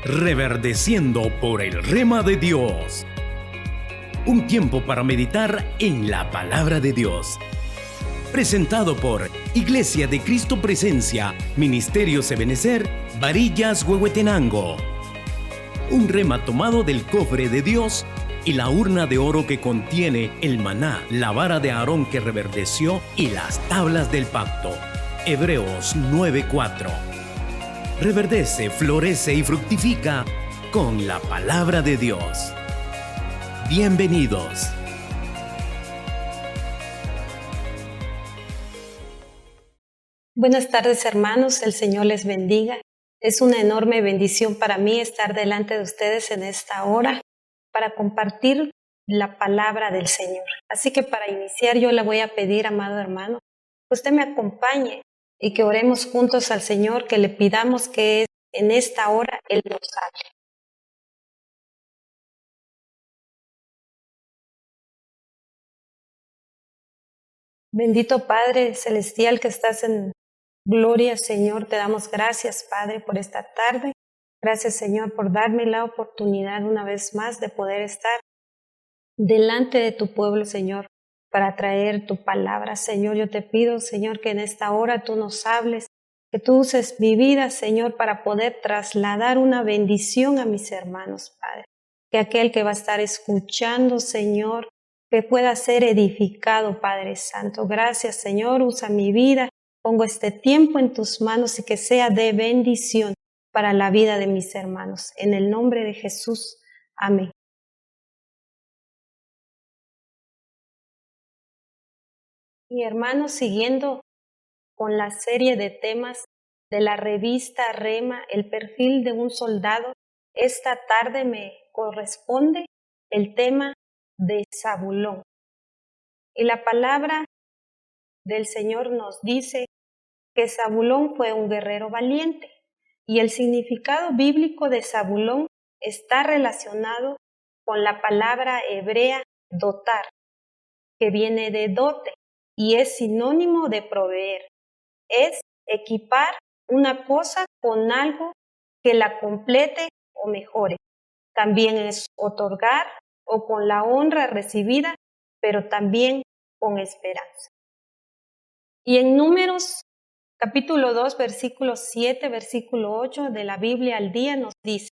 Reverdeciendo por el Rema de Dios. Un tiempo para meditar en la palabra de Dios. Presentado por Iglesia de Cristo Presencia, Ministerios Ebenezer, Varillas, Huehuetenango. Un rema tomado del cofre de Dios y la urna de oro que contiene el maná, la vara de Aarón que reverdeció y las tablas del pacto. Hebreos 9:4. Reverdece, florece y fructifica con la palabra de Dios. Bienvenidos. Buenas tardes, hermanos, el Señor les bendiga. Es una enorme bendición para mí estar delante de ustedes en esta hora para compartir la palabra del Señor. Así que para iniciar yo le voy a pedir, amado hermano, que usted me acompañe y que oremos juntos al Señor, que le pidamos que en esta hora Él nos hable. Bendito Padre Celestial que estás en gloria, Señor, te damos gracias, Padre, por esta tarde. Gracias, Señor, por darme la oportunidad una vez más de poder estar delante de tu pueblo, Señor, para traer tu palabra. Señor, yo te pido, Señor, que en esta hora tú nos hables, que tú uses mi vida, Señor, para poder trasladar una bendición a mis hermanos, Padre. Que aquel que va a estar escuchando, Señor, que pueda ser edificado, Padre Santo. Gracias, Señor, usa mi vida. Pongo este tiempo en tus manos y que sea de bendición para la vida de mis hermanos. En el nombre de Jesús. Amén. Y hermanos, siguiendo con la serie de temas de la revista Rema, el perfil de un soldado, esta tarde me corresponde el tema de Zabulón. Y la palabra del Señor nos dice que Zabulón fue un guerrero valiente, y el significado bíblico de Zabulón está relacionado con la palabra hebrea dotar, que viene de dote y es sinónimo de proveer. Es equipar una cosa con algo que la complete o mejore. También es otorgar o con la honra recibida, pero también con esperanza. Y en Números capítulo 2, versículo 7, versículo 8 de la Biblia al día nos dice: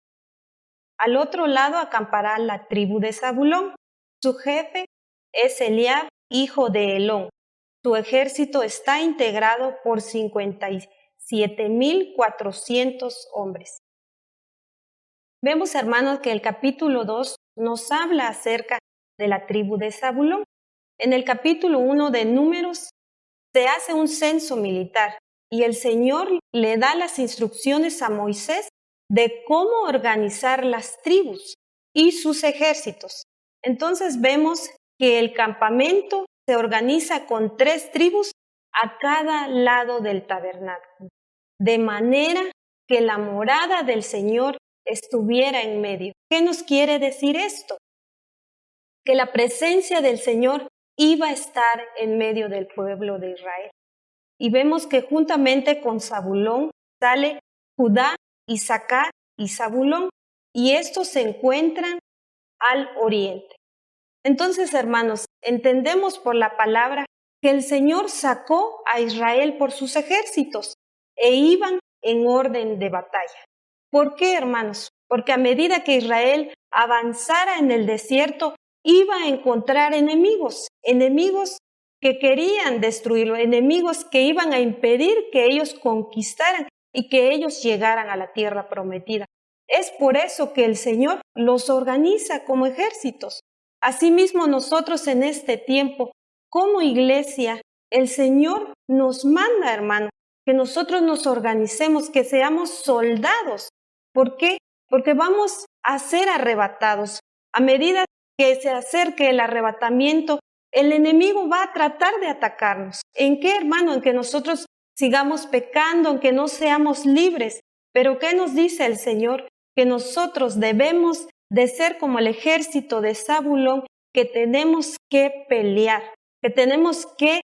al otro lado acampará la tribu de Zabulón. Su jefe es Eliab, hijo de Helón. Su ejército está integrado por 57,400 hombres. Vemos, hermanos, que el capítulo 2 nos habla acerca de la tribu de Zabulón. En el capítulo 1 de Números se hace un censo militar y el Señor le da las instrucciones a Moisés de cómo organizar las tribus y sus ejércitos. Entonces vemos que el campamento se organiza con 3 tribus a cada lado del tabernáculo, de manera que la morada del Señor estuviera en medio. ¿Qué nos quiere decir esto? Que la presencia del Señor iba a estar en medio del pueblo de Israel. Y vemos que juntamente con Zabulón sale Judá, Isaacar y Zabulón, y estos se encuentran al oriente. Entonces, hermanos, entendemos por la palabra que el Señor sacó a Israel por sus ejércitos e iban en orden de batalla. ¿Por qué, hermanos? Porque a medida que Israel avanzara en el desierto, iba a encontrar enemigos que querían destruirlo, enemigos que iban a impedir que ellos conquistaran y que ellos llegaran a la tierra prometida. Es por eso que el Señor los organiza como ejércitos. Asimismo, nosotros en este tiempo, como iglesia, el Señor nos manda, hermano, que nosotros nos organicemos, que seamos soldados. ¿Por qué? Porque vamos a ser arrebatados. A medida que se acerque el arrebatamiento, el enemigo va a tratar de atacarnos. ¿En qué, hermano? En que nosotros sigamos pecando, en que no seamos libres. Pero ¿qué nos dice el Señor? Que nosotros debemos de ser como el ejército de Zabulón, que tenemos que pelear, que tenemos que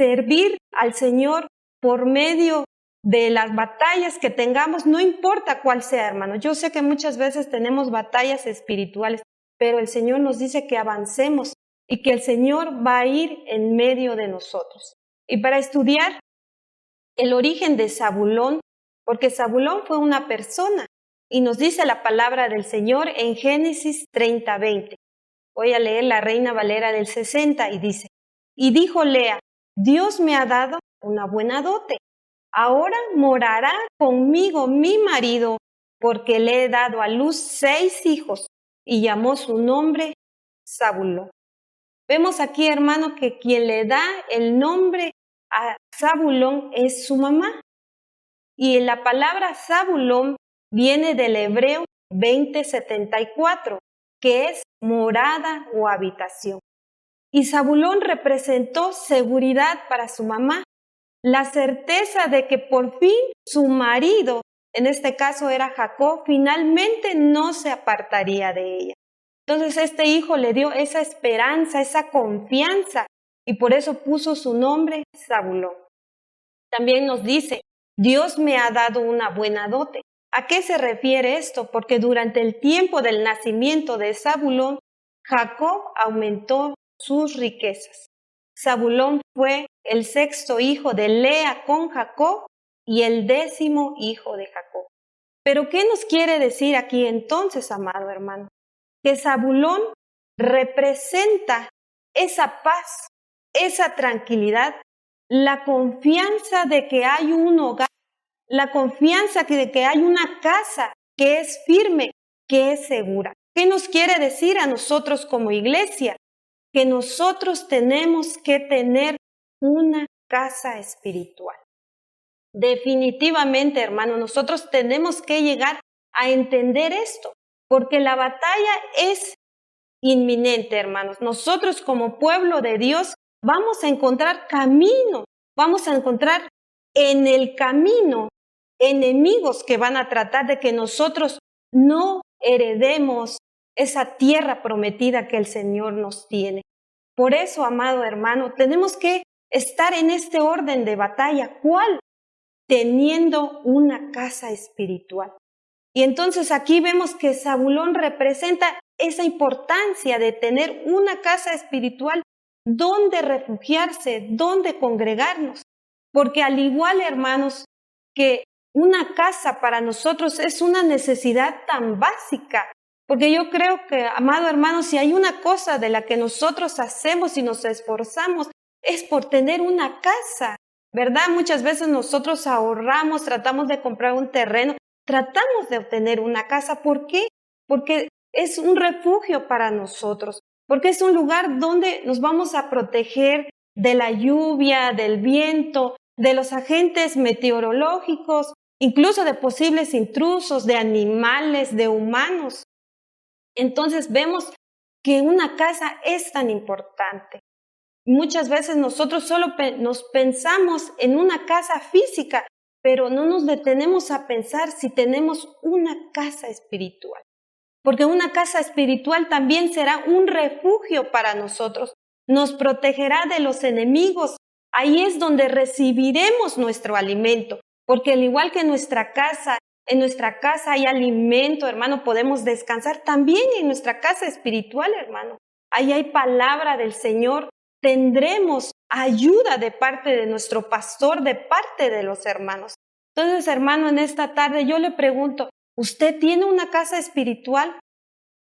servir al Señor por medio de las batallas que tengamos, no importa cuál sea, hermano. Yo sé que muchas veces tenemos batallas espirituales, pero el Señor nos dice que avancemos y que el Señor va a ir en medio de nosotros. Y para estudiar el origen de Zabulón, porque Zabulón fue una persona, y nos dice la palabra del Señor en Génesis 30:20. Voy a leer la Reina Valera del 60 y dice: y dijo Lea, Dios me ha dado una buena dote. Ahora morará conmigo mi marido, porque le he dado a luz 6 hijos, y llamó su nombre Zabulón. Vemos aquí, hermano, que quien le da el nombre a Zabulón es su mamá. Y la palabra Zabulón viene del hebreo 2074, que es morada o habitación. Y Zabulón representó seguridad para su mamá, la certeza de que por fin su marido, en este caso era Jacob, finalmente no se apartaría de ella. Entonces este hijo le dio esa esperanza, esa confianza, y por eso puso su nombre Zabulón. También nos dice, Dios me ha dado una buena dote. ¿A qué se refiere esto? Porque durante el tiempo del nacimiento de Zabulón, Jacob aumentó sus riquezas. Zabulón fue el 6º hijo de Lea con Jacob y el 10º hijo de Jacob. Pero ¿qué nos quiere decir aquí entonces, amado hermano? Que Zabulón representa esa paz, esa tranquilidad, la confianza de que hay un hogar, la confianza de que hay una casa que es firme, que es segura. ¿Qué nos quiere decir a nosotros como iglesia? Que nosotros tenemos que tener una casa espiritual. Definitivamente, hermano, nosotros tenemos que llegar a entender esto, porque la batalla es inminente, hermanos. Nosotros como pueblo de Dios vamos a encontrar camino, vamos a encontrar en el camino enemigos que van a tratar de que nosotros no heredemos esa tierra prometida que el Señor nos tiene. Por eso, amado hermano, tenemos que estar en este orden de batalla. ¿Cuál? Teniendo una casa espiritual. Y entonces aquí vemos que Zabulón representa esa importancia de tener una casa espiritual donde refugiarse, donde congregarnos. Porque al igual, hermanos, que una casa para nosotros es una necesidad tan básica. Porque yo creo que, amado hermano, si hay una cosa de la que nosotros hacemos y nos esforzamos, es por tener una casa, ¿verdad? Muchas veces nosotros ahorramos, tratamos de comprar un terreno, tratamos de obtener una casa. ¿Por qué? Porque es un refugio para nosotros, porque es un lugar donde nos vamos a proteger de la lluvia, del viento, de los agentes meteorológicos, incluso de posibles intrusos, de animales, de humanos. Entonces vemos que una casa es tan importante. Muchas veces nosotros solo nos pensamos en una casa física, pero no nos detenemos a pensar si tenemos una casa espiritual. Porque una casa espiritual también será un refugio para nosotros, nos protegerá de los enemigos. Ahí es donde recibiremos nuestro alimento, porque al igual que en nuestra casa hay alimento, hermano, podemos descansar. También en nuestra casa espiritual, hermano, ahí hay palabra del Señor. Tendremos ayuda de parte de nuestro pastor, de parte de los hermanos. Entonces, hermano, en esta tarde yo le pregunto, ¿usted tiene una casa espiritual?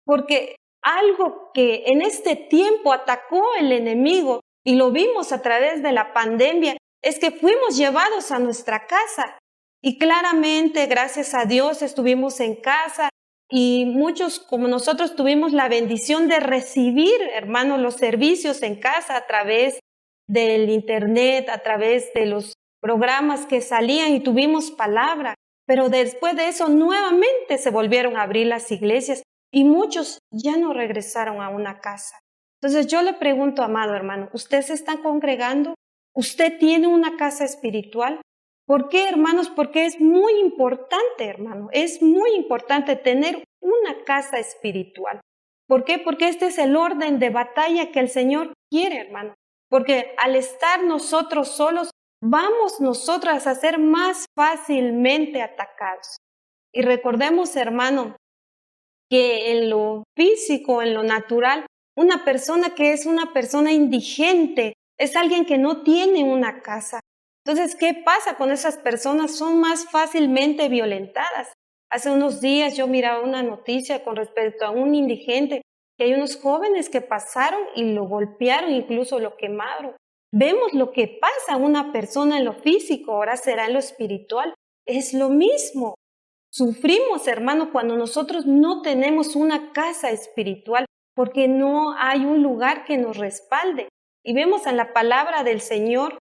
Porque algo que en este tiempo atacó el enemigo, y lo vimos a través de la pandemia, es que fuimos llevados a nuestra casa. Y claramente, gracias a Dios, estuvimos en casa y muchos como nosotros tuvimos la bendición de recibir, hermanos, los servicios en casa a través del internet, a través de los programas que salían y tuvimos palabra. Pero después de eso nuevamente se volvieron a abrir las iglesias y muchos ya no regresaron a una casa. Entonces yo le pregunto, amado hermano, ¿usted se está congregando? ¿Usted tiene una casa espiritual? ¿Por qué, hermanos? Porque es muy importante, hermano, es muy importante tener una casa espiritual. ¿Por qué? Porque este es el orden de batalla que el Señor quiere, hermano. Porque al estar nosotros solos, vamos nosotras a ser más fácilmente atacados. Y recordemos, hermano, que en lo físico, en lo natural, una persona que es una persona indigente es alguien que no tiene una casa. Entonces, ¿qué pasa con esas personas? Son más fácilmente violentadas. Hace unos días yo miraba una noticia con respecto a un indigente, que hay unos jóvenes que pasaron y lo golpearon, incluso lo quemaron. Vemos lo que pasa a una persona en lo físico, ahora será en lo espiritual. Es lo mismo. Sufrimos, hermano, cuando nosotros no tenemos una casa espiritual, porque no hay un lugar que nos respalde. Y vemos en la palabra del Señor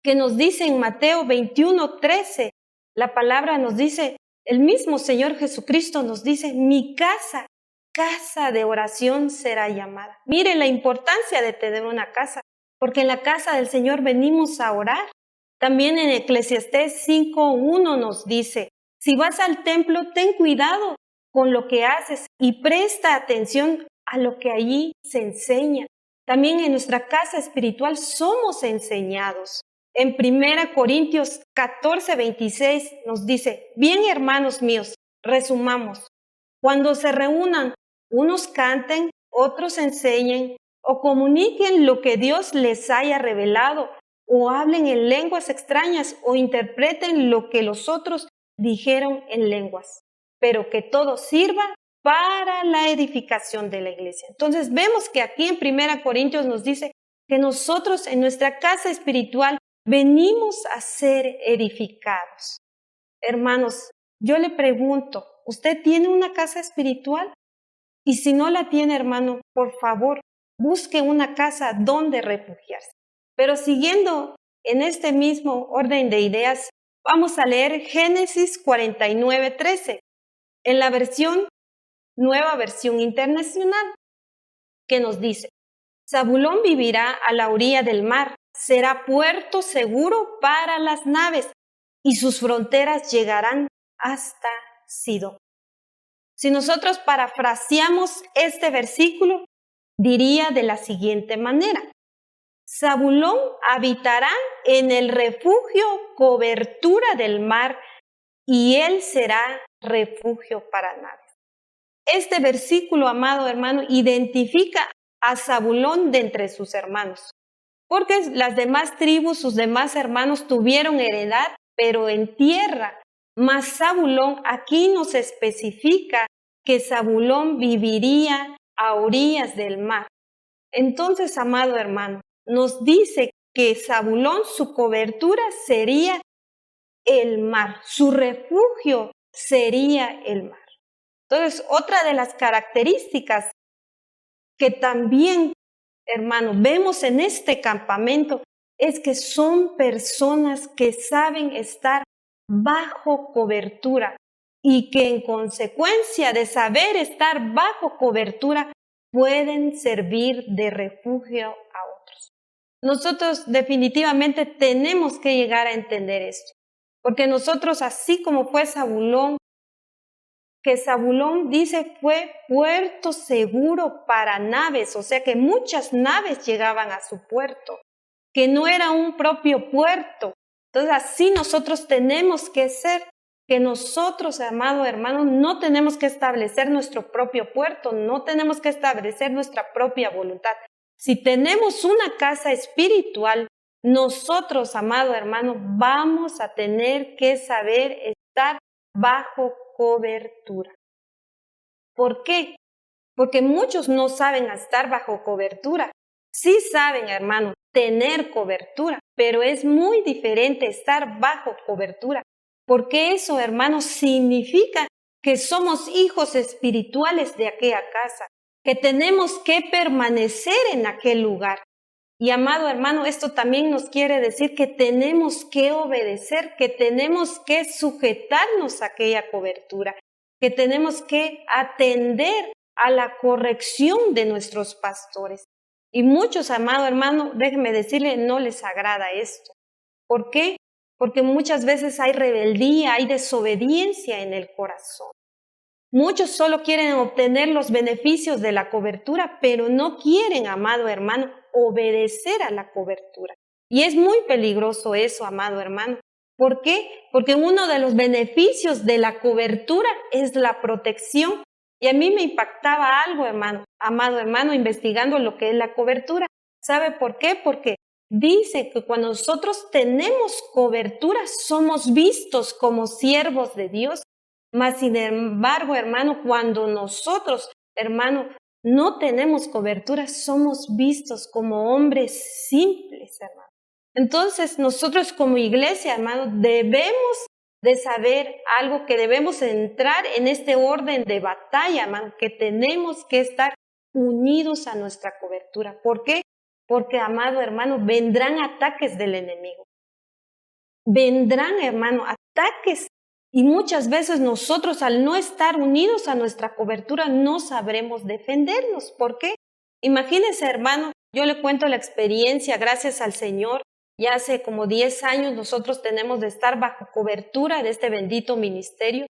que nos dice en Mateo 21:13, la palabra nos dice, el mismo Señor Jesucristo nos dice, mi casa, casa de oración será llamada. Mire la importancia de tener una casa, porque en la casa del Señor venimos a orar. También en Eclesiastés 5:1 nos dice, si vas al templo, ten cuidado con lo que haces y presta atención a lo que allí se enseña. También en nuestra casa espiritual somos enseñados. En 1 Corintios 14:26 nos dice, bien hermanos míos, resumamos, cuando se reúnan, unos canten, otros enseñen o comuniquen lo que Dios les haya revelado o hablen en lenguas extrañas o interpreten lo que los otros dijeron en lenguas, pero que todo sirva para la edificación de la iglesia. Entonces vemos que aquí en 1 Corintios nos dice que nosotros en nuestra casa espiritual venimos a ser edificados. Hermanos, yo le pregunto, ¿usted tiene una casa espiritual? Y si no la tiene, hermano, por favor, busque una casa donde refugiarse. Pero siguiendo en este mismo orden de ideas, vamos a leer Génesis 49:13, en la nueva versión internacional, que nos dice, Zabulón vivirá a la orilla del mar, será puerto seguro para las naves y sus fronteras llegarán hasta Sidón. Si nosotros parafraseamos este versículo, diría de la siguiente manera, Zabulón habitará en el refugio cobertura del mar y él será refugio para naves. Este versículo, amado hermano, identifica a Zabulón de entre sus hermanos, porque las demás tribus, sus demás hermanos tuvieron heredad, pero en tierra. Mas Zabulón aquí nos especifica que Zabulón viviría a orillas del mar. Entonces, amado hermano, nos dice que Zabulón, su cobertura sería el mar, su refugio sería el mar. Entonces, otra de las características que también, hermano, vemos en este campamento es que son personas que saben estar bajo cobertura y que en consecuencia de saber estar bajo cobertura pueden servir de refugio a otros. Nosotros definitivamente tenemos que llegar a entender esto, porque nosotros, así como fue Zabulón, que Zabulón dice fue puerto seguro para naves, o sea que muchas naves llegaban a su puerto, que no era un propio puerto. Entonces así nosotros tenemos que ser, que nosotros, amado hermano, no tenemos que establecer nuestro propio puerto, no tenemos que establecer nuestra propia voluntad. Si tenemos una casa espiritual, nosotros, amado hermano, vamos a tener que saber estar bajo cobertura. ¿Por qué? Porque muchos no saben estar bajo cobertura. Sí saben, hermano, tener cobertura, pero es muy diferente estar bajo cobertura, porque eso, hermano, significa que somos hijos espirituales de aquella casa, que tenemos que permanecer en aquel lugar. Y amado hermano, esto también nos quiere decir que tenemos que obedecer, que tenemos que sujetarnos a aquella cobertura, que tenemos que atender a la corrección de nuestros pastores. Y muchos, amado hermano, déjeme decirle, no les agrada esto. ¿Por qué? Porque muchas veces hay rebeldía, hay desobediencia en el corazón. Muchos solo quieren obtener los beneficios de la cobertura, pero no quieren, amado hermano, obedecer a la cobertura. Y es muy peligroso eso, amado hermano. ¿Por qué? Porque uno de los beneficios de la cobertura es la protección. Y a mí me impactaba algo, hermano, amado hermano, investigando lo que es la cobertura. ¿Sabe por qué? Porque dice que cuando nosotros tenemos cobertura, somos vistos como siervos de Dios. Mas, sin embargo, hermano, cuando nosotros, hermano, no tenemos cobertura, somos vistos como hombres simples, hermano. Entonces, nosotros como iglesia, hermano, debemos de saber algo, que debemos entrar en este orden de batalla, hermano, que tenemos que estar unidos a nuestra cobertura. ¿Por qué? Porque, amado hermano, vendrán ataques del enemigo. Vendrán, hermano, ataques. Y muchas veces nosotros, al no estar unidos a nuestra cobertura, no sabremos defendernos. ¿Por qué? Imagínense, hermano, yo le cuento la experiencia, gracias al Señor. Ya hace como 10 años nosotros tenemos de estar bajo cobertura de este bendito ministerio.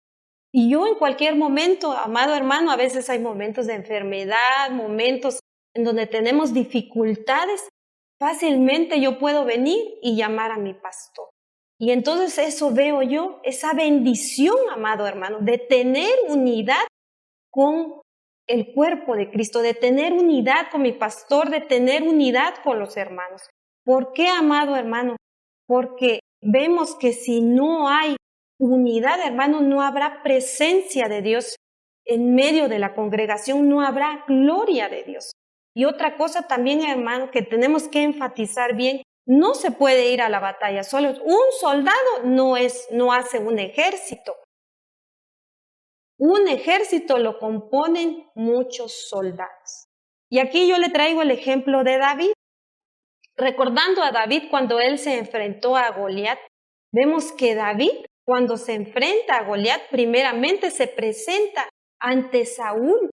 Y yo en cualquier momento, amado hermano, a veces hay momentos de enfermedad, momentos en donde tenemos dificultades. Fácilmente yo puedo venir y llamar a mi pastor. Y entonces eso veo yo, esa bendición, amado hermano, de tener unidad con el cuerpo de Cristo, de tener unidad con mi pastor, de tener unidad con los hermanos. ¿Por qué, amado hermano? Porque vemos que si no hay unidad, hermano, no habrá presencia de Dios en medio de la congregación, no habrá gloria de Dios. Y otra cosa también, hermano, que tenemos que enfatizar bien, no se puede ir a la batalla solo. Un soldado no hace un ejército. Un ejército lo componen muchos soldados. Y aquí yo le traigo el ejemplo de David. Recordando a David cuando él se enfrentó a Goliat, vemos que David, cuando se enfrenta a Goliat, primeramente se presenta ante Saúl.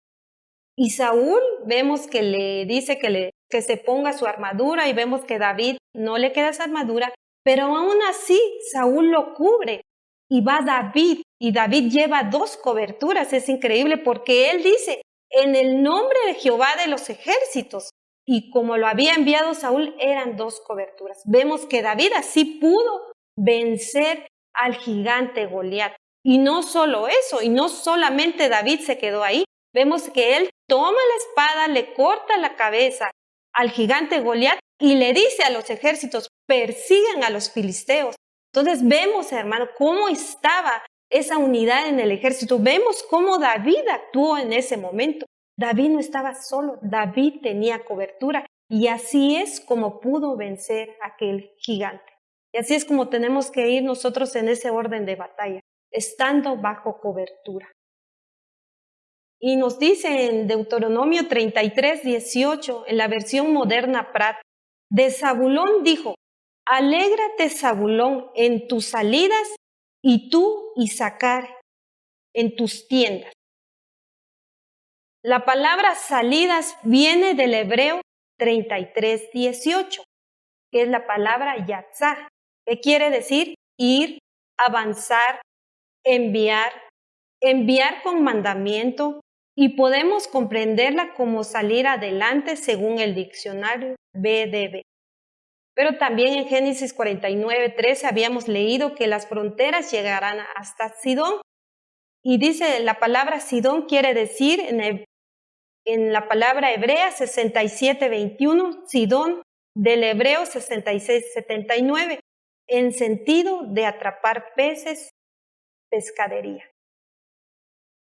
Y Saúl vemos que le dice que se ponga su armadura, y vemos que David no le queda esa armadura, pero aún así Saúl lo cubre. Y va David, y David lleva 2 coberturas. Es increíble porque él dice, en el nombre de Jehová de los ejércitos. Y como lo había enviado Saúl, eran 2 coberturas. Vemos que David así pudo vencer al gigante Goliat. Y no solo eso, y no solamente David se quedó ahí. Vemos que él toma la espada, le corta la cabeza al gigante Goliat y le dice a los ejércitos, persigan a los filisteos. Entonces vemos, hermano, cómo estaba esa unidad en el ejército. Vemos cómo David actuó en ese momento. David no estaba solo, David tenía cobertura, y así es como pudo vencer a aquel gigante. Y así es como tenemos que ir nosotros en ese orden de batalla, estando bajo cobertura. Y nos dice en Deuteronomio 33:18, en la versión moderna Prat, de Zabulón dijo, alégrate Zabulón en tus salidas, y tú Isacar en tus tiendas. La palabra salidas viene del hebreo 33:18, que es la palabra yatzah, que quiere decir ir, avanzar, enviar con mandamiento, y podemos comprenderla como salir adelante según el diccionario BDB. Pero también en Génesis 49:13 habíamos leído que las fronteras llegarán hasta Sidón, y dice la palabra Sidón quiere decir en la palabra hebrea 67:21, Sidón, del hebreo 66:79, en sentido de atrapar peces, pescadería.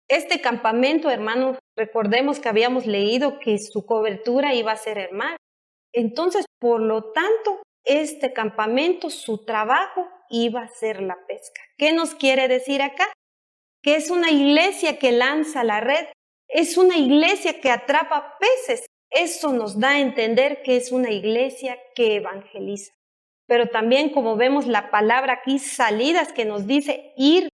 Este campamento, hermanos, recordemos que habíamos leído que su cobertura iba a ser el mar. Entonces, por lo tanto, este campamento, su trabajo iba a ser la pesca. ¿Qué nos quiere decir acá? Que es una iglesia que lanza la red. Es una iglesia que atrapa peces. Eso nos da a entender que es una iglesia que evangeliza. Pero también, como vemos la palabra aquí, salidas, que nos dice ir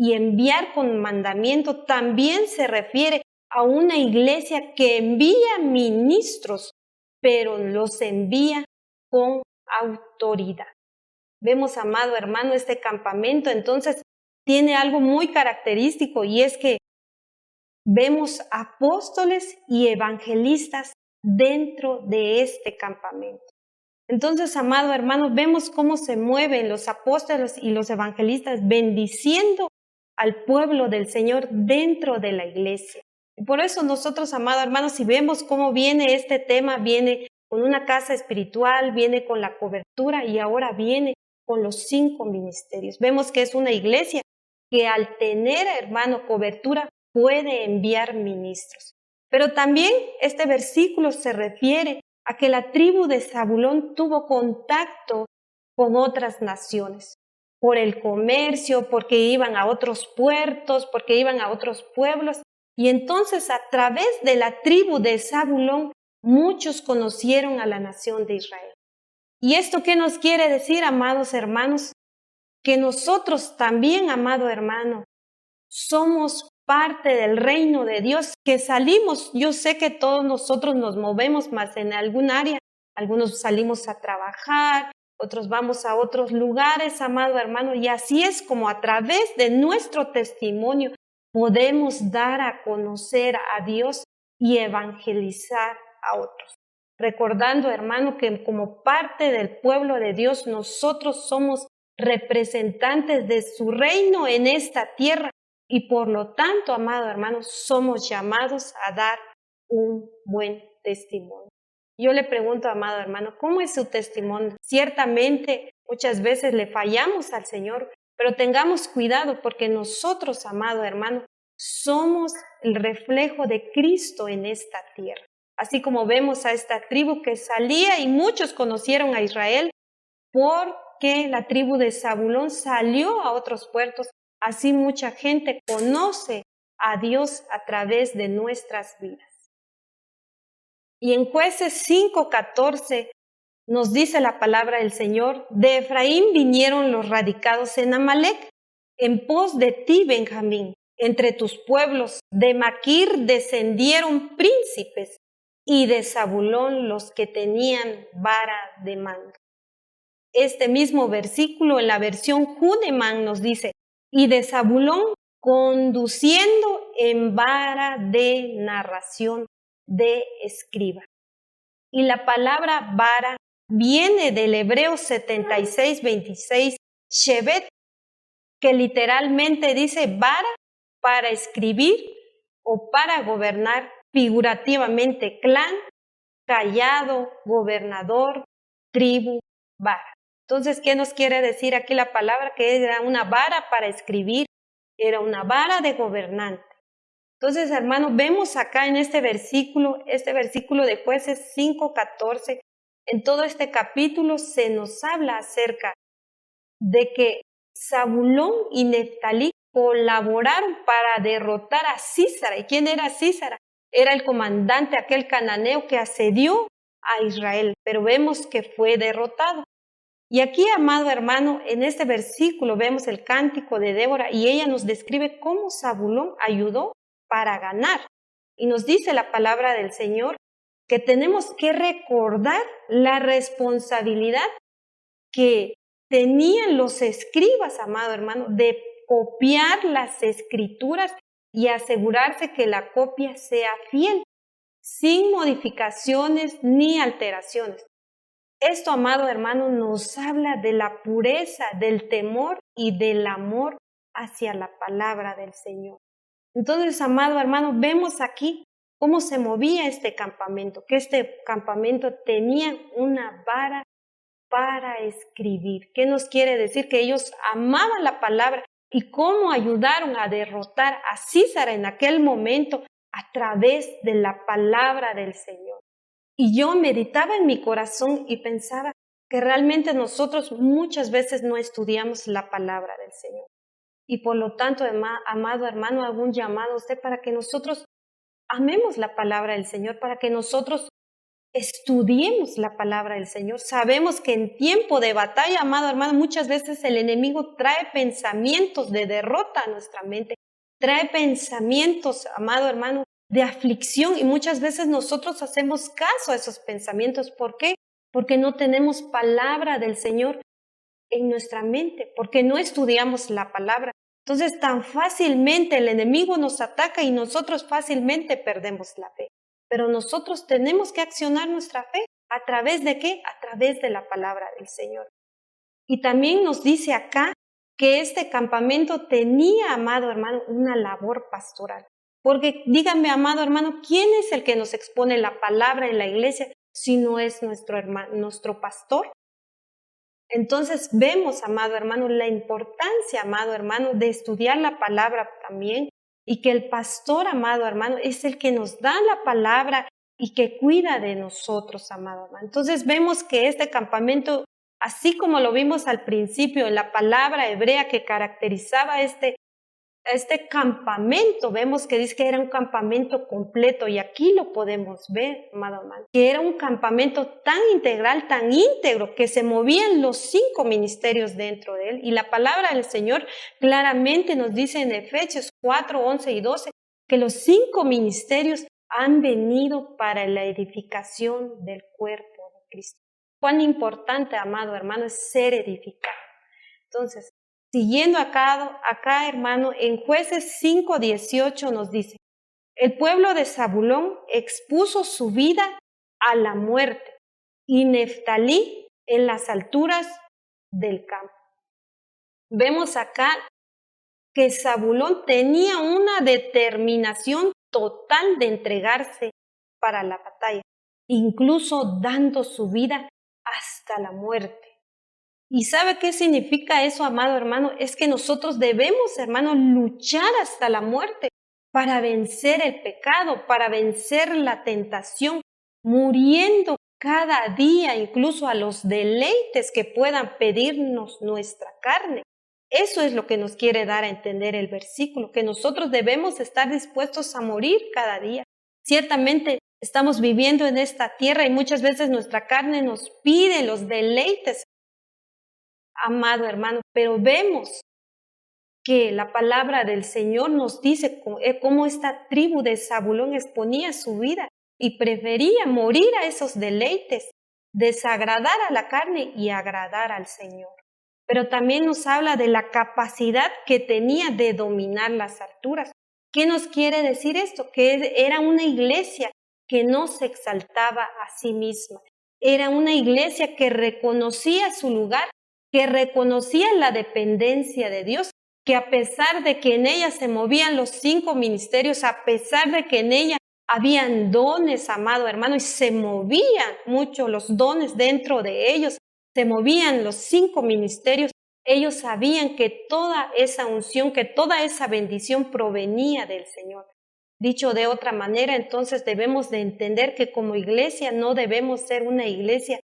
y enviar con mandamiento, también se refiere a una iglesia que envía ministros, pero los envía con autoridad. Vemos, amado hermano, este campamento entonces tiene algo muy característico, y es que vemos apóstoles y evangelistas dentro de este campamento. Entonces, amado hermano, vemos cómo se mueven los apóstoles y los evangelistas bendiciendo al pueblo del Señor dentro de la iglesia. Y por eso nosotros, amado hermano, si vemos cómo viene este tema, viene con una casa espiritual, viene con la cobertura y ahora viene con los 5 ministerios. Vemos que es una iglesia que al tener, hermano, cobertura, puede enviar ministros. Pero también este versículo se refiere a que la tribu de Zabulón tuvo contacto con otras naciones, por el comercio, porque iban a otros puertos, porque iban a otros pueblos, y entonces a través de la tribu de Zabulón, muchos conocieron a la nación de Israel. ¿Y esto qué nos quiere decir, amados hermanos? Que nosotros también, amado hermano, somos parte del reino de Dios, que salimos, yo sé que todos nosotros nos movemos más en algún área, algunos salimos a trabajar, otros vamos a otros lugares, amado hermano, y así es como a través de nuestro testimonio podemos dar a conocer a Dios y evangelizar a otros. Recordando, hermano, que como parte del pueblo de Dios, nosotros somos representantes de su reino en esta tierra y por lo tanto, amado hermano, somos llamados a dar un buen testimonio. Yo le pregunto, amado hermano, ¿cómo es su testimonio? Ciertamente, muchas veces le fallamos al Señor, pero tengamos cuidado porque nosotros, amado hermano, somos el reflejo de Cristo en esta tierra. Así como vemos a esta tribu que salía y muchos conocieron a Israel porque la tribu de Zabulón salió a otros puertos, así mucha gente conoce a Dios a través de nuestras vidas. Y en Jueces 5:14 nos dice la palabra del Señor, de Efraín vinieron los radicados en Amalec, en pos de ti, Benjamín, entre tus pueblos, de Maquir descendieron príncipes, y de Zabulón los que tenían vara de mando. Este mismo versículo en la versión Judeman nos dice, y de Zabulón conduciendo en vara de narración de escriba. Y la palabra vara viene del hebreo 76:26, shevet, que literalmente dice vara para escribir o para gobernar, figurativamente clan, callado, gobernador, tribu, vara. Entonces, ¿qué nos quiere decir aquí la palabra? Que era una vara para escribir, era una vara de gobernante. Entonces, hermanos, vemos acá en este versículo de Jueces 5:14, en todo este capítulo se nos habla acerca de que Zabulón y Neftalí colaboraron para derrotar a Sísara. ¿Y quién era Sísara? Era el comandante, aquel cananeo que asedió a Israel, pero vemos que fue derrotado. Y aquí, amado hermano, en este versículo vemos el cántico de Débora y ella nos describe cómo Zabulón ayudó para ganar. Y nos dice la palabra del Señor que tenemos que recordar la responsabilidad que tenían los escribas, amado hermano, de copiar las escrituras y asegurarse que la copia sea fiel, sin modificaciones ni alteraciones. Esto, amado hermano, nos habla de la pureza, del temor y del amor hacia la palabra del Señor. Entonces, amado hermano, vemos aquí cómo se movía este campamento, que este campamento tenía una vara para escribir. ¿Qué nos quiere decir? Que ellos amaban la palabra y cómo ayudaron a derrotar a Sísara en aquel momento a través de la palabra del Señor. Y yo meditaba en mi corazón y pensaba que realmente nosotros muchas veces no estudiamos la palabra del Señor. Y por lo tanto, amado hermano, hago un llamado a usted para que nosotros amemos la palabra del Señor, para que nosotros estudiemos la palabra del Señor. Sabemos que en tiempo de batalla, amado hermano, muchas veces el enemigo trae pensamientos de derrota a nuestra mente, trae pensamientos, amado hermano, de aflicción y muchas veces nosotros hacemos caso a esos pensamientos. ¿Por qué? Porque no tenemos palabra del Señor en nuestra mente, porque no estudiamos la palabra. Entonces tan fácilmente el enemigo nos ataca y nosotros fácilmente perdemos la fe. Pero nosotros tenemos que accionar nuestra fe. ¿A través de qué? A través de la palabra del Señor. Y también nos dice acá que este campamento tenía, amado hermano, una labor pastoral. Porque díganme, amado hermano, ¿quién es el que nos expone la palabra en la iglesia si no es nuestro pastor? Entonces vemos, amado hermano, la importancia, amado hermano, de estudiar la palabra también, y que el pastor, amado hermano, es el que nos da la palabra y que cuida de nosotros, amado hermano. Entonces vemos que este campamento, así como lo vimos al principio en la palabra hebrea que caracterizaba este campamento, vemos que dice que era un campamento completo, y aquí lo podemos ver, amado hermano, que era un campamento tan integral, tan íntegro, que se movían los 5 ministerios dentro de él. Y la palabra del Señor claramente nos dice en Efesios 4, 11 y 12 que los 5 ministerios han venido para la edificación del cuerpo de Cristo. Cuán importante, amado hermano, es ser edificado. Entonces, siguiendo acá, hermano, en Jueces 5:18 nos dice: el pueblo de Zabulón expuso su vida a la muerte, y Neftalí en las alturas del campo. Vemos acá que Zabulón tenía una determinación total de entregarse para la batalla, incluso dando su vida hasta la muerte. ¿Y sabe qué significa eso, amado hermano? Es que nosotros debemos, hermano, luchar hasta la muerte para vencer el pecado, para vencer la tentación, muriendo cada día incluso a los deleites que puedan pedirnos nuestra carne. Eso es lo que nos quiere dar a entender el versículo, que nosotros debemos estar dispuestos a morir cada día. Ciertamente estamos viviendo en esta tierra y muchas veces nuestra carne nos pide los deleites, amado hermano, pero vemos que la palabra del Señor nos dice cómo esta tribu de Zabulón exponía su vida y prefería morir a esos deleites, desagradar a la carne y agradar al Señor. Pero también nos habla de la capacidad que tenía de dominar las alturas. ¿Qué nos quiere decir esto? Que era una iglesia que no se exaltaba a sí misma. Era una iglesia que reconocía su lugar, que reconocía la dependencia de Dios, que a pesar de que en ella se movían los 5 ministerios, a pesar de que en ella habían dones, amado hermano, y se movían mucho los dones dentro de ellos, se movían los 5 ministerios, ellos sabían que toda esa unción, que toda esa bendición provenía del Señor. Dicho de otra manera, entonces debemos de entender que como iglesia no debemos ser una iglesia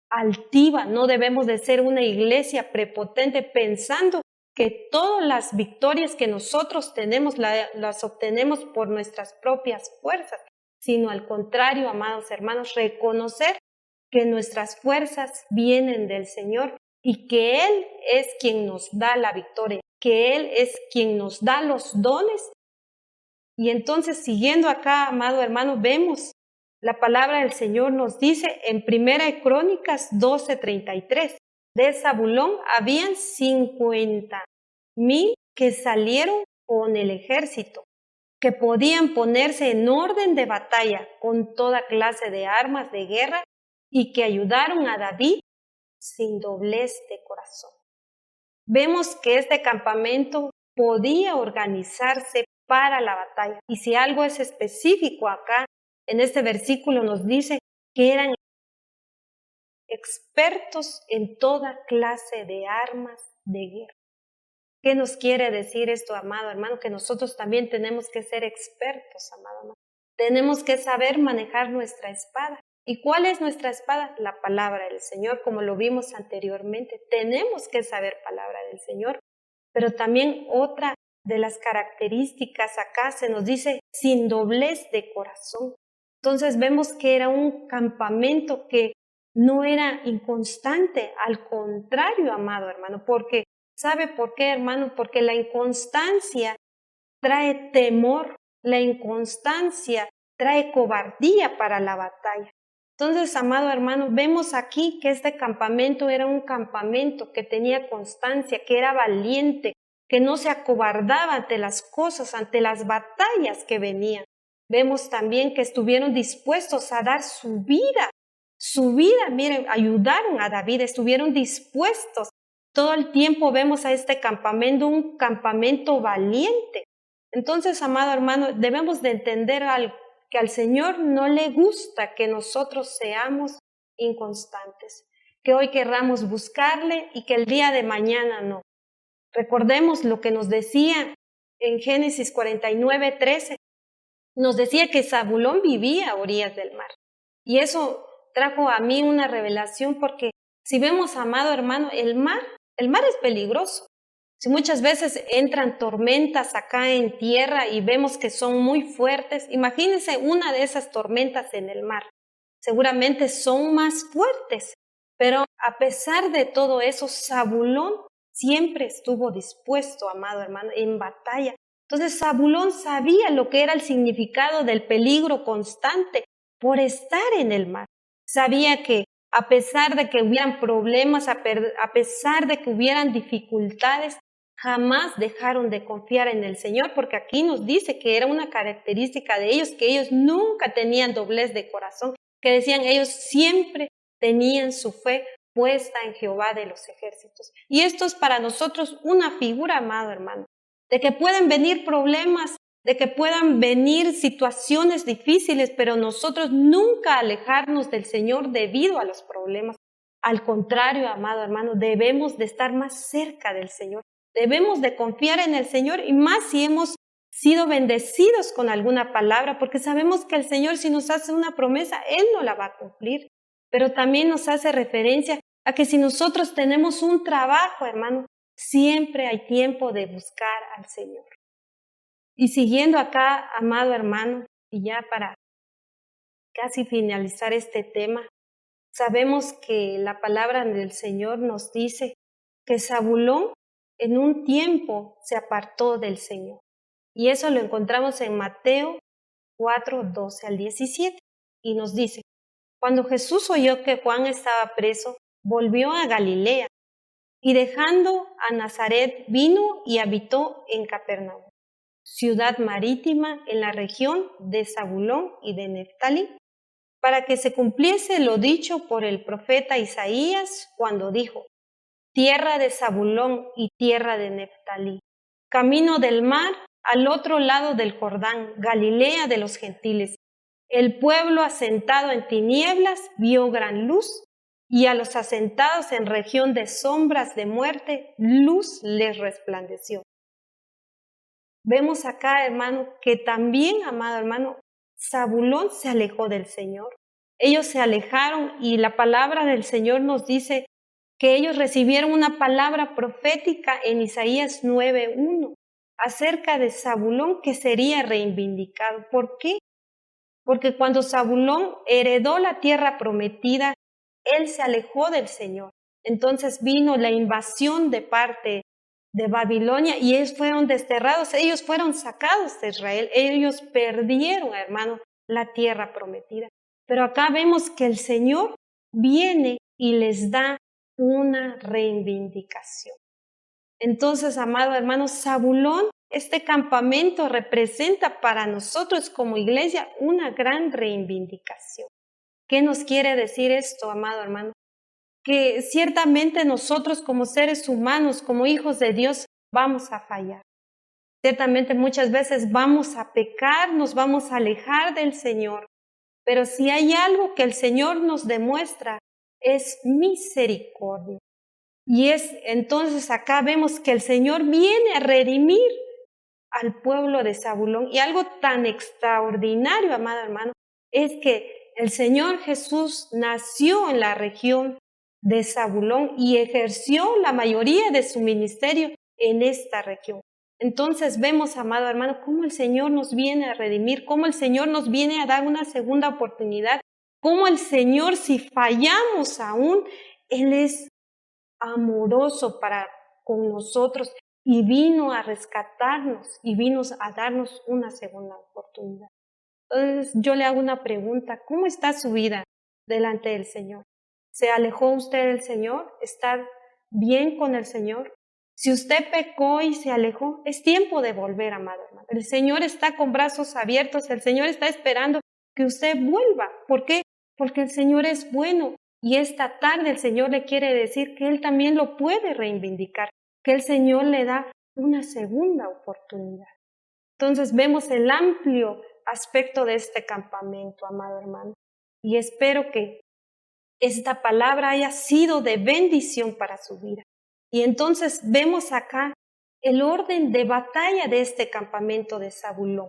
altiva, no debemos de ser una iglesia prepotente pensando que todas las victorias que nosotros tenemos las obtenemos por nuestras propias fuerzas, sino al contrario, amados hermanos, reconocer que nuestras fuerzas vienen del Señor y que Él es quien nos da la victoria, que Él es quien nos da los dones. Y entonces, siguiendo acá, amado hermano, vemos la palabra del Señor nos dice en 1 Crónicas 12:33, de Zabulón habían 50,000 que salieron con el ejército, que podían ponerse en orden de batalla con toda clase de armas de guerra y que ayudaron a David sin doblez de corazón. Vemos que este campamento podía organizarse para la batalla. Y si algo es específico acá, en este versículo nos dice que eran expertos en toda clase de armas de guerra. ¿Qué nos quiere decir esto, amado hermano? Que nosotros también tenemos que ser expertos, amado hermano. Tenemos que saber manejar nuestra espada. ¿Y cuál es nuestra espada? La palabra del Señor, como lo vimos anteriormente. Tenemos que saber palabra del Señor. Pero también otra de las características acá se nos dice sin doblez de corazón. Entonces vemos que era un campamento que no era inconstante, al contrario, amado hermano, porque ¿sabe por qué, hermano? Porque la inconstancia trae temor, la inconstancia trae cobardía para la batalla. Entonces, amado hermano, vemos aquí que este campamento era un campamento que tenía constancia, que era valiente, que no se acobardaba ante las cosas, ante las batallas que venían. Vemos también que estuvieron dispuestos a dar su vida su vida, miren, ayudaron a David, estuvieron dispuestos. Todo el tiempo vemos a este campamento, un campamento valiente. Entonces, amado hermano, debemos de entender algo, que al Señor no le gusta que nosotros seamos inconstantes, que hoy querramos buscarle y que el día de mañana no. Recordemos lo que nos decía en Génesis 49:13, nos decía que Zabulón vivía a orillas del mar. Y eso trajo a mí una revelación, porque si vemos, amado hermano, el mar es peligroso. Si muchas veces entran tormentas acá en tierra y vemos que son muy fuertes, imagínense una de esas tormentas en el mar. Seguramente son más fuertes, pero a pesar de todo eso, Zabulón siempre estuvo dispuesto, amado hermano, en batalla. Entonces Zabulón sabía lo que era el significado del peligro constante por estar en el mar. Sabía que a pesar de que hubieran problemas, a pesar de que hubieran dificultades, jamás dejaron de confiar en el Señor, porque aquí nos dice que era una característica de ellos, que ellos nunca tenían doblez de corazón, que decían ellos siempre tenían su fe puesta en Jehová de los ejércitos. Y esto es para nosotros una figura, amado hermano, de que pueden venir problemas, de que puedan venir situaciones difíciles, pero nosotros nunca alejarnos del Señor debido a los problemas. Al contrario, amado hermano, debemos de estar más cerca del Señor. Debemos de confiar en el Señor, y más si hemos sido bendecidos con alguna palabra, porque sabemos que el Señor, si nos hace una promesa, Él no la va a cumplir. Pero también nos hace referencia a que si nosotros tenemos un trabajo, hermano, siempre hay tiempo de buscar al Señor. Y siguiendo acá, amado hermano, y ya para casi finalizar este tema, sabemos que la palabra del Señor nos dice que Zabulón en un tiempo se apartó del Señor. Y eso lo encontramos en Mateo 4:12-17. Y nos dice: cuando Jesús oyó que Juan estaba preso, volvió a Galilea, y dejando a Nazaret vino y habitó en Capernaum, ciudad marítima en la región de Zabulón y de Neftalí, para que se cumpliese lo dicho por el profeta Isaías cuando dijo: tierra de Zabulón y tierra de Neftalí, camino del mar al otro lado del Jordán, Galilea de los gentiles. El pueblo asentado en tinieblas vio gran luz, y a los asentados en región de sombras de muerte, luz les resplandeció. Vemos acá, hermano, que también, amado hermano, Zabulón se alejó del Señor. Ellos se alejaron, y la palabra del Señor nos dice que ellos recibieron una palabra profética en Isaías 9:1 acerca de Zabulón, que sería reivindicado. ¿Por qué? Porque cuando Zabulón heredó la tierra prometida, él se alejó del Señor. Entonces vino la invasión de parte de Babilonia y ellos fueron desterrados, ellos fueron sacados de Israel, ellos perdieron, hermano, la tierra prometida. Pero acá vemos que el Señor viene y les da una reivindicación. Entonces, amado hermano, Zabulón, este campamento representa para nosotros como iglesia una gran reivindicación. ¿Qué nos quiere decir esto, amado hermano? Que ciertamente nosotros como seres humanos, como hijos de Dios, vamos a fallar. Ciertamente muchas veces vamos a pecar, nos vamos a alejar del Señor. Pero si hay algo que el Señor nos demuestra, es misericordia. Y entonces acá vemos que el Señor viene a redimir al pueblo de Zabulón. Y algo tan extraordinario, amado hermano, es que el Señor Jesús nació en la región de Zabulón y ejerció la mayoría de su ministerio en esta región. Entonces vemos, amado hermano, cómo el Señor nos viene a redimir, cómo el Señor nos viene a dar una segunda oportunidad, cómo el Señor, si fallamos aún, Él es amoroso para con nosotros y vino a rescatarnos y vino a darnos una segunda oportunidad. Entonces yo le hago una pregunta: ¿cómo está su vida delante del Señor? ¿Se alejó usted del Señor? ¿Está bien con el Señor? Si usted pecó y se alejó, es tiempo de volver, amado hermano. El Señor está con brazos abiertos, el Señor está esperando que usted vuelva. ¿Por qué? porque el Señor es bueno y esta tarde el Señor le quiere decir que Él también lo puede reivindicar, que el Señor le da una segunda oportunidad. Entonces vemos el amplio aspecto de este campamento, amado hermano, y espero que esta palabra haya sido de bendición para su vida. Y entonces vemos acá el orden de batalla de este campamento de Zabulón,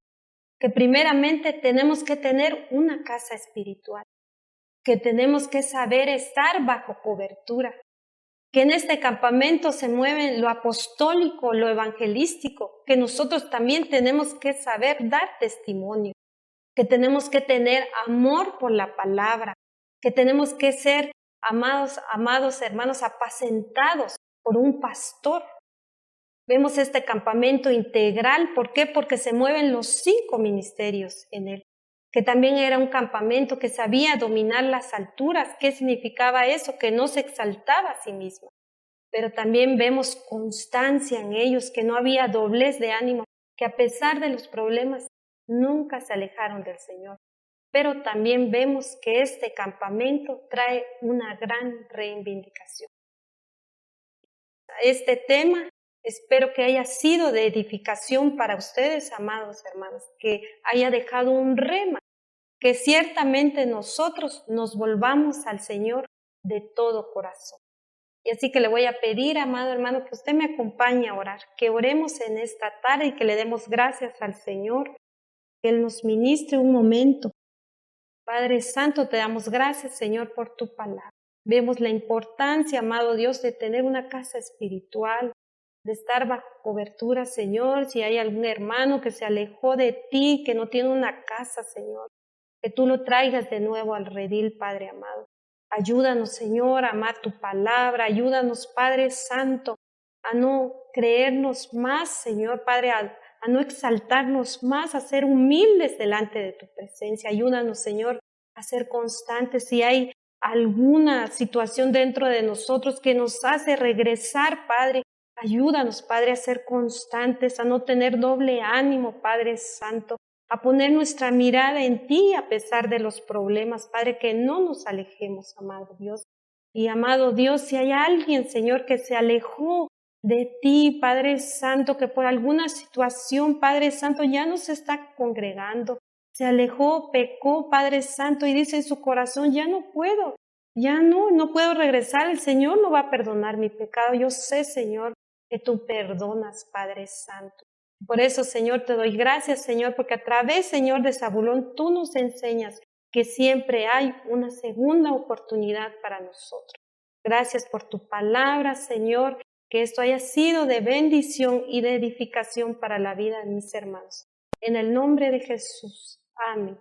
que primeramente tenemos que tener una casa espiritual, que tenemos que saber estar bajo cobertura, que en este campamento se mueve lo apostólico, lo evangelístico, que nosotros también tenemos que saber dar testimonio, que tenemos que tener amor por la palabra, que tenemos que ser amados hermanos, apacentados por un pastor. Vemos este campamento integral, ¿por qué? Porque se mueven los 5 ministerios en él, que también era un campamento que sabía dominar las alturas. ¿Qué significaba eso? Que no se exaltaba a sí mismo, pero también vemos constancia en ellos, que no había doblez de ánimo, que a pesar de los problemas nunca se alejaron del Señor. Pero también vemos que este campamento trae una gran reivindicación. Este tema espero que haya sido de edificación para ustedes, amados hermanos, que haya dejado un rema, que ciertamente nosotros nos volvamos al Señor de todo corazón. Y así que le voy a pedir, amado hermano, que usted me acompañe a orar, que oremos en esta tarde y que le demos gracias al Señor, que Él nos ministre un momento. Padre Santo, te damos gracias, Señor, por tu palabra. Vemos la importancia, amado Dios, de tener una casa espiritual, de estar bajo cobertura, Señor. Si hay algún hermano que se alejó de ti, que no tiene una casa, Señor, que tú lo traigas de nuevo al redil, Padre amado. Ayúdanos, Señor, a amar tu palabra. Ayúdanos, Padre Santo, a no creernos más, Señor, Padre, a no exaltarnos más, a ser humildes delante de tu presencia. Ayúdanos, Señor, a ser constantes. Si hay alguna situación dentro de nosotros que nos hace regresar, Padre, ayúdanos, Padre, a ser constantes, a no tener doble ánimo, Padre Santo, a poner nuestra mirada en ti a pesar de los problemas, Padre, que no nos alejemos, amado Dios. Y amado Dios, si hay alguien, Señor, que se alejó de ti, Padre Santo, que por alguna situación, Padre Santo, ya no se está congregando, se alejó, pecó, Padre Santo, y dice en su corazón, ya no puedo regresar, el Señor no va a perdonar mi pecado. Yo sé, Señor, que tú perdonas, Padre Santo. Por eso, Señor, te doy gracias, Señor, porque a través, Señor, de Zabulón, tú nos enseñas que siempre hay una segunda oportunidad para nosotros. Gracias por tu palabra, Señor, que esto haya sido de bendición y de edificación para la vida de mis hermanos. En el nombre de Jesús. Amén.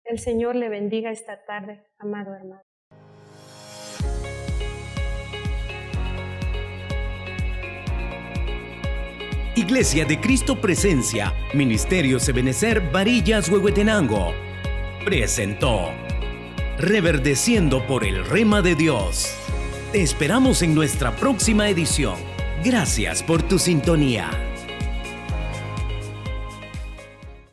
El Señor le bendiga esta tarde, amado hermano. Iglesia de Cristo Presencia, Ministerio Ebenezer Varillas, Huehuetenango, presentó Reverdeciendo por el Rema de Dios. Te esperamos en nuestra próxima edición. Gracias por tu sintonía.